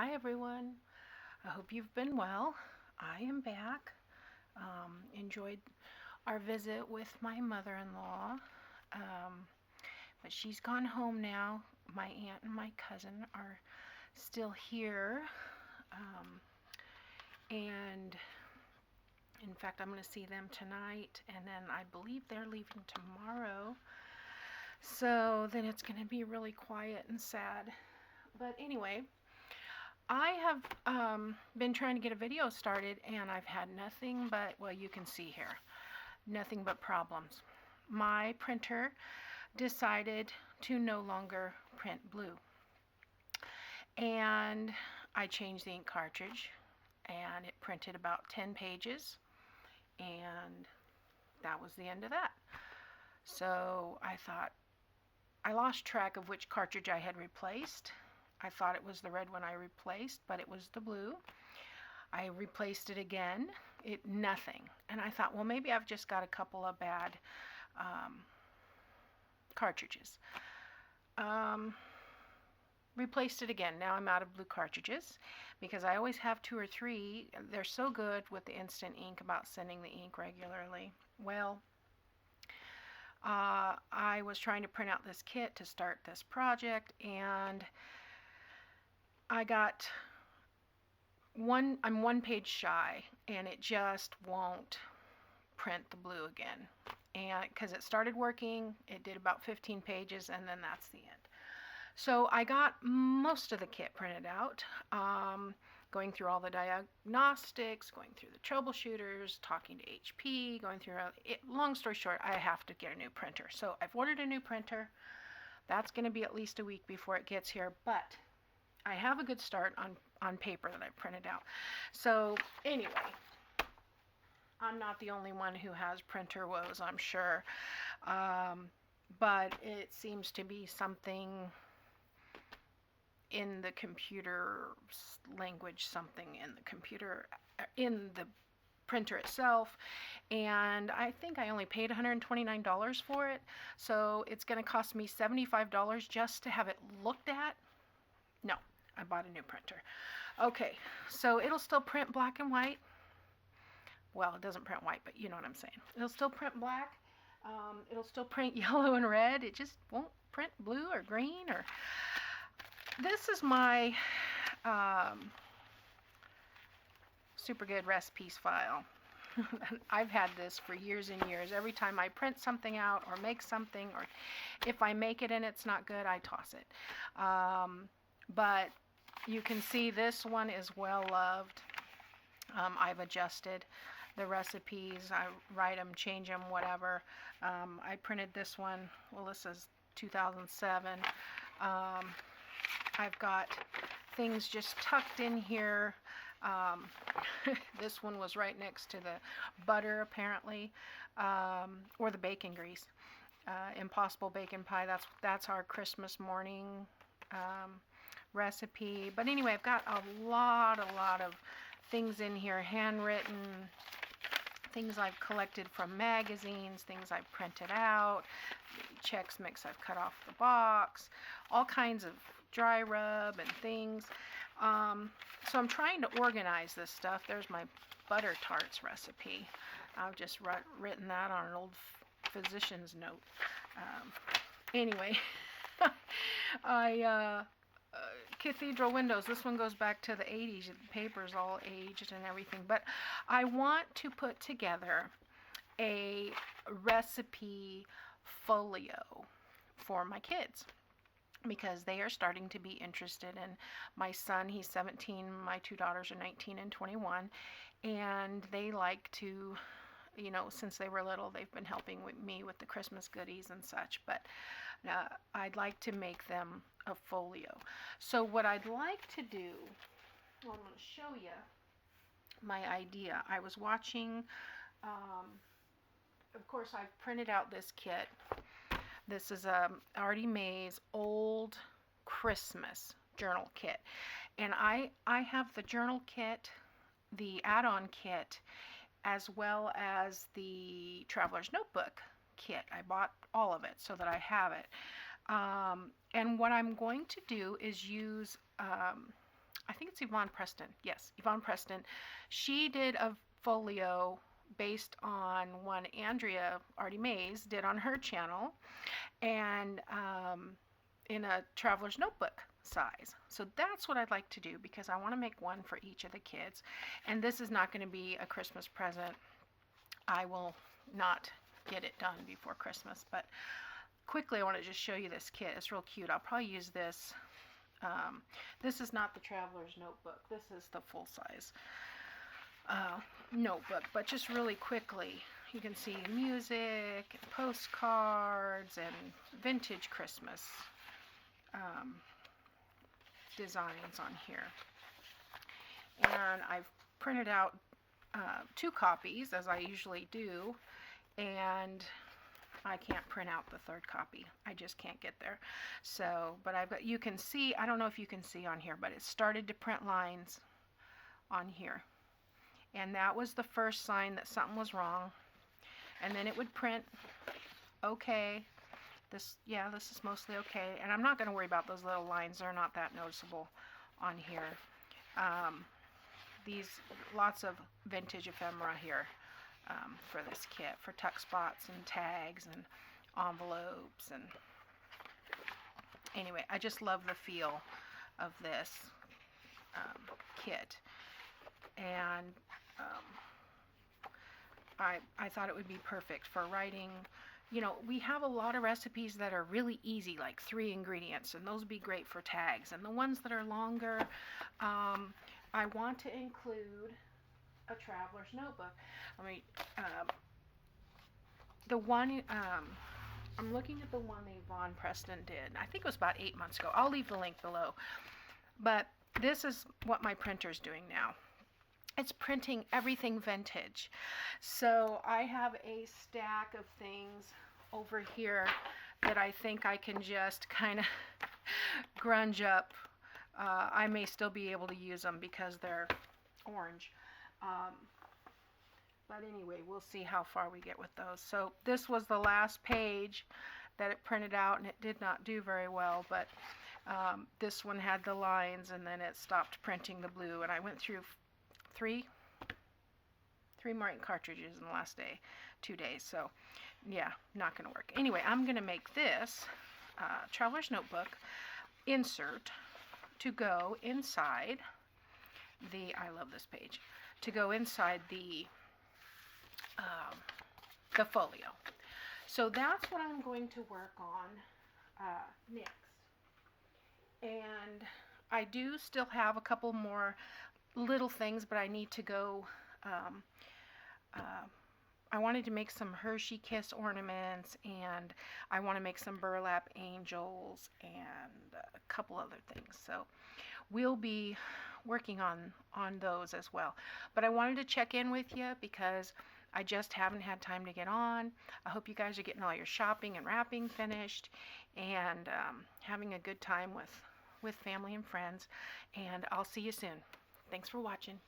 Hi everyone. I hope you've been well. I am back. Enjoyed our visit with my mother-in-law, um, but she's gone home now. My aunt and my cousin are still here, um, and in fact, I'm going to see them tonight, and then I believe they're leaving tomorrow. So then it's going to be really quiet and sad. But anyway, I have been trying to get a video started and I've had nothing but, well, you can see here, nothing but problems. My printer decided to no longer print blue. And I changed the ink cartridge and it printed about 10 pages and that was the end of that. So I thought, I lost track of which cartridge I had replaced. I thought it was the red one I replaced, but it was the blue. I replaced it again. Nothing. And I thought, well, maybe I've just got a couple of bad cartridges. Replaced it again. Now I'm out of blue cartridges because I always have 2 or 3. They're so good with the instant ink about sending the ink regularly. Well, I was trying to print out this kit to start this project, and I got I'm 1 page shy, and it just won't print the blue again. And because it started working, it did about 15 pages, and then that's the end. So I got most of the kit printed out, going through all the diagnostics, going through the troubleshooters, talking to HP, going through it. Long story short, I have to get a new printer. So I've ordered a new printer. That's going to be at least a week before it gets here, but I have a good start on paper that I printed out. So anyway, I'm not the only one who has printer woes, I'm sure. But it seems to be something in the computer language, something in the computer, in the printer itself, and I think I only paid $129 for it, so it's going to cost me $75 just to have it looked at. No, I bought a new printer. Okay, so it'll still print black and white. Well, it doesn't print white, but you know what I'm saying. It'll still print black. It'll still print yellow and red. It just won't print blue or green. Or this is my super good recipes file. I've had this for years and years. Every time I print something out or make something, or if I make it and it's not good, I toss it. But you can see this one is well loved. I've adjusted the recipes. I write them, change them, whatever. I printed this one. Well, this is 2007. I've got things just tucked in here. This one was right next to the butter, apparently, or the bacon grease. Impossible bacon pie. That's our Christmas morning recipe. But anyway, I've got a lot of things in here, handwritten, things I've collected from magazines, things I've printed out, Chex Mix I've cut off the box, all kinds of dry rub and things. So I'm trying to organize this stuff. There's my butter tarts recipe. I've just written that on an old physician's note. Anyway, cathedral windows. This one goes back to the 80s. The paper's all aged and everything. But I want to put together a recipe folio for my kids, because they are starting to be interested in. My son, he's 17, my 2 daughters are 19 and 21, and they like to, you know, since they were little, they've been helping me with the Christmas goodies and such, but I'd like to make them a folio. So what I'd like to do, well, I'm going to show you my idea. I was watching, of course, I've printed out this kit. This is Artie Mae's old Christmas journal kit. And I have the journal kit, the add-on kit, as well as the Traveler's Notebook kit. I bought all of it so that I have it. And what I'm going to do is use I think it's Yvonne Preston. Yes, Yvonne Preston. She did a folio based on one Andrea Artie Mays did on her channel, and in a traveler's notebook size. So that's what I'd like to do, because I want to make one for each of the kids. And this is not going to be a Christmas present. I will not get it done before Christmas, but quickly I want to just show you this kit. It's real cute. I'll probably use this. This is not the traveler's notebook. This is the full-size notebook. But just really quickly, you can see music and postcards and vintage Christmas designs on here. And I've printed out 2 copies, as I usually do, and I can't print out the 3rd copy. I just can't get there. So, but I've got, you can see, I don't know if you can see on here, but it started to print lines on here. And that was the first sign that something was wrong. And then it would print okay. This is mostly okay. And I'm not going to worry about those little lines. They're not that noticeable on here. These lots of vintage ephemera here for this kit, for tuck spots and tags and envelopes. And anyway, I just love the feel of this kit. And I thought it would be perfect for writing. You know, we have a lot of recipes that are really easy, like 3 ingredients, and those would be great for tags. And the ones that are longer, I want to include a traveler's notebook. I mean, the one, I'm looking at the one that Yvonne Preston did. I think it was about 8 months ago. I'll leave the link below. But this is what my printer's doing now. It's printing everything vintage. So I have a stack of things over here that I think I can just kind of grunge up. I may still be able to use them because they're orange. But anyway, we'll see how far we get with those. So this was the last page that it printed out, and it did not do very well, but this one had the lines, and then it stopped printing the blue, and I went through three more ink cartridges in the last 2 days. So yeah, not going to work. Anyway, I'm going to make this traveler's notebook insert to go inside the, I love this page, to go inside the folio. So that's what I'm going to work on next. And I do still have a couple more little things, but I need to go, I wanted to make some Hershey Kiss ornaments, and I want to make some burlap angels and a couple other things. So we'll be working on those as well. But I wanted to check in with you because I just haven't had time to get on. I hope you guys are getting all your shopping and wrapping finished, and having a good time with family and friends. And I'll see you soon. Thanks for watching.